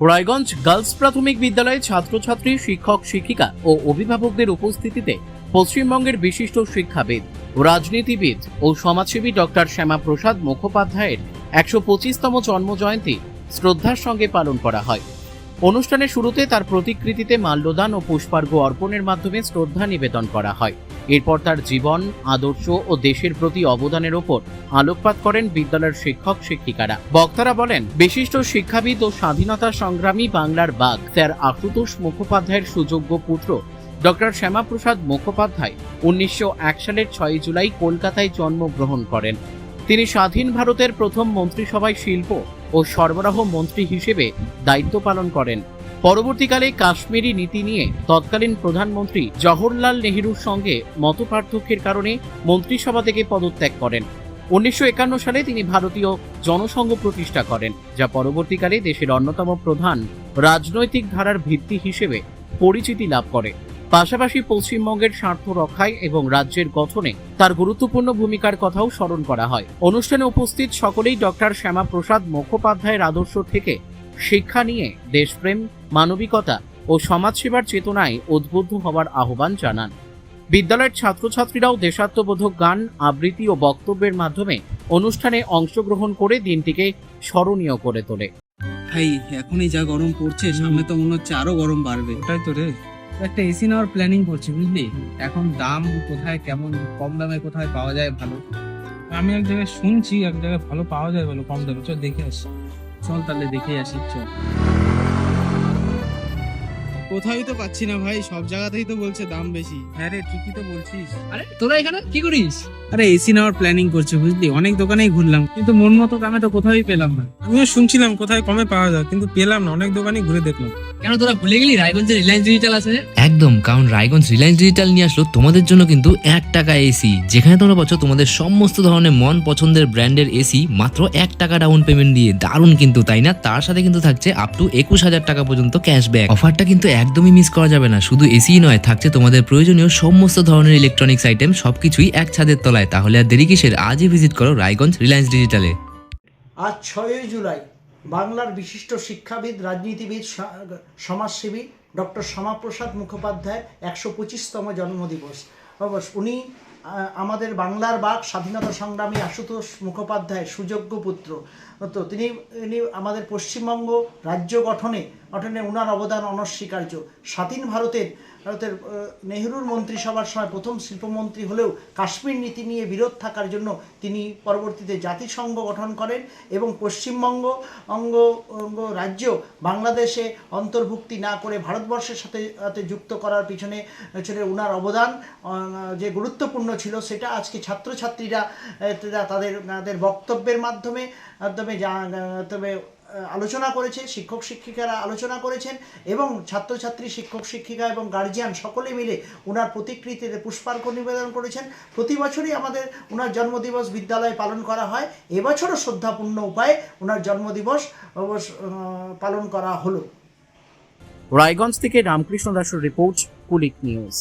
Raiganj girls প্রাথমিক বিদ্যালয়ে ছাত্রছাত্রী, শিক্ষক, শিক্ষিকা ও অভিভাবকদের উপস্থিতিতে পশ্চিমবঙ্গের বিশিষ্ট শিক্ষাবিদ, রাজনীতিবিদ ও সমাজসেবী ডক্টর শ্যামাপ্রসাদ মুখোপাধ্যায়ের ১২৫তম জন্মজয়ন্তী শ্রদ্ধার সঙ্গে পালন করা হয়। অনুষ্ঠানের শুরুতে তার প্রতিকৃতিতে মাল্যদান ও পুষ্পার্ঘ্য অর্পণের মাধ্যমে শ্রদ্ধা নিবেদন করা হয়। এরপর তার জীবন, আদর্শ ও দেশের প্রতি অবদানের ওপর আলোকপাত করেন বিদ্যালয়ের শিক্ষক শিক্ষিকারা। বক্তারা বলেন, বিশিষ্ট শিক্ষাবিদ ও স্বাধীনতা সংগ্রামী বাংলার বাঘ স্যার আশুতোষ মুখোপাধ্যায়ের সুযোগ্য পুত্র ডক্টর শ্যামাপ্রসাদ মুখোপাধ্যায় ১৯০১ সালের ৬ জুলাই কলকাতায় জন্মগ্রহণ করেন। তিনি স্বাধীন ভারতের প্রথম মন্ত্রিসভায় শিল্প ও সরবরাহ মন্ত্রী হিসেবে দায়িত্ব পালন করেন। পরবর্তীকালে কাশ্মীরি নীতি নিয়ে তৎকালীন প্রধানমন্ত্রী জওহরলাল নেহরুর সঙ্গে মতপার্থক্যের কারণে মন্ত্রিসভা থেকে পদত্যাগ করেন। ১৯৫১ সালে তিনি ভারতীয় জনসংঘ প্রতিষ্ঠা করেন, যা পরবর্তীকালে দেশের অন্যতম প্রধান রাজনৈতিক ধারার ভিত্তি হিসেবে পরিচিতি লাভ করে। পাশাপাশি পশ্চিমবঙ্গের স্বার্থ রক্ষায় এবং রাজ্যের গঠনে তার গুরুত্বপূর্ণ ভূমিকার কথাও স্মরণ করা হয়। অনুষ্ঠানে উপস্থিত সকলেই ডক্টর শ্যামাপ্রসাদ মুখোপাধ্যায়ের আদর্শ থেকে শিক্ষা নিয়ে দেশপ্রেম, মানবিকতা ও সমাজসেবার চেতনায় উদ্বুদ্ধ হওয়ার আহ্বান জানান। বিদ্যালয়ের ছাত্রছাত্রীরাও দেশাত্মবোধক গান, আবৃত্তি ও বক্তব্যের মাধ্যমে অনুষ্ঠানে অংশগ্রহণ করে দিনটিকে স্মরণীয় করে তোলে। ভাই এখনই যা গরম পড়ছে, সামনে তো মনে হচ্ছে আরো গরম বাড়বে। ওটাই তো রে, একটা এসি নেওয়ার প্ল্যানিং করছি, বুঝলি? এখন দাম কোথায়, কেমন কম দামে কোথায় পাওয়া যায় ভালো? আমি এক জায়গায় শুনছি এক জায়গায় ভালো পাওয়া যায়, ভালো কম দামে। চল দেখে আসি। চল তাহলে দেখে আসি, চল। কোথায় তো পাচ্ছি না ভাই, সব জায়গাতেই তো বলছে দাম বেশি। হ্যাঁ রে, ঠিকই তো বলছিস। আরে তোরা এখানে কি করিস? আরে এসি নেওয়ার প্ল্যানিং করছি, বুঝলি? অনেক দোকানেই ঘুরলাম, কিন্তু মন মতো দামে তো কোথাওই পেলাম না। আমিও শুনছিলাম কোথায় কমে পাওয়া যায়, কিন্তু পেলাম না। অনেক দোকানই ঘুরে দেখলাম। কেন তোরা ভুলে গেলি রায়গঞ্জে রিলায়েন্স ডিজিটাল আছে? একদম, কারণ রায়গঞ্জ রিলায়েন্স ডিজিটাল নিয়ে আসলো তোমাদের জন্য কিন্তু ১ টাকা এসি, যেখানে তোমরা পাচ্ছ তোমাদের সমস্ত ধরনের মন পছন্দের ব্র্যান্ডের এসি মাত্র ১ টাকা ডাউন পেমেন্ট দিয়ে। দারুণ কিন্তু, তাই না? তার সাথে কিন্তু থাকছে আপ টু ২১,০০০ টাকা পর্যন্ত ক্যাশব্যাক। অফারটা কিন্তু একদমই মিস করা যাবে না। শুধু এসি নয়, থাকছে তোমাদের প্রয়োজনীয় সমস্ত ধরনের ইলেকট্রনিক্স আইটেম, সবকিছুই এক ছাদের তলায়। তাহলে আর দেরি কিসের? আজই ভিজিট করো রায়গঞ্জ রিলায়েন্স ডিজিটালে। আজ ৬ জুলাই বাংলার বিশিষ্ট শিক্ষাবিদ, রাজনীতিবিদ, সমাজসেবী ডক্টর শ্যামাপ্রসাদ মুখোপাধ্যায়ের ১২৫তম জন্মদিবস। উনি আমাদের বাংলার বাঘ, স্বাধীনতা সংগ্রামী আশুতোষ মুখোপাধ্যায়ের সুযোগ্য পুত্র। তো তিনি আমাদের পশ্চিমবঙ্গ রাজ্য গঠনে ওনার অবদান অনস্বীকার্য। স্বাধীন ভারতের নেহরুর মন্ত্রিসভার সময় প্রথম শিল্পমন্ত্রী হলেও কাশ্মীর নীতি নিয়ে বিরোধ থাকার জন্য তিনি পরবর্তীতে জাতিসংঘ গঠন করেন এবং পশ্চিমবঙ্গ রাজ্য বাংলাদেশে অন্তর্ভুক্তি না করে ভারতবর্ষের সাথে যুক্ত করার পিছনে ওনার অবদান যে গুরুত্বপূর্ণ ছিল, সেটা আজকে ছাত্রছাত্রীরা তাদের বক্তব্যের মাধ্যমে আলোচনা করেছে, শিক্ষক শিক্ষিকারা আলোচনা করেছেন এবং ছাত্রছাত্রী, শিক্ষক শিক্ষিকা এবং গার্জিয়ান সকলে মিলে ওনার প্রতিকৃতিতে পুষ্পার্ঘ্য নিবেদন করেছেন। প্রতি বছরই আমাদের ওনার জন্মদিবস বিদ্যালয়ে পালন করা হয়। এবছরও শ্রদ্ধাপূর্ণ উপায়ে ওনার জন্মদিবস পালন করা হলো। রায়গঞ্জ থেকে রামকৃষ্ণ দাসের রিপোর্ট, কুলিক নিউজ।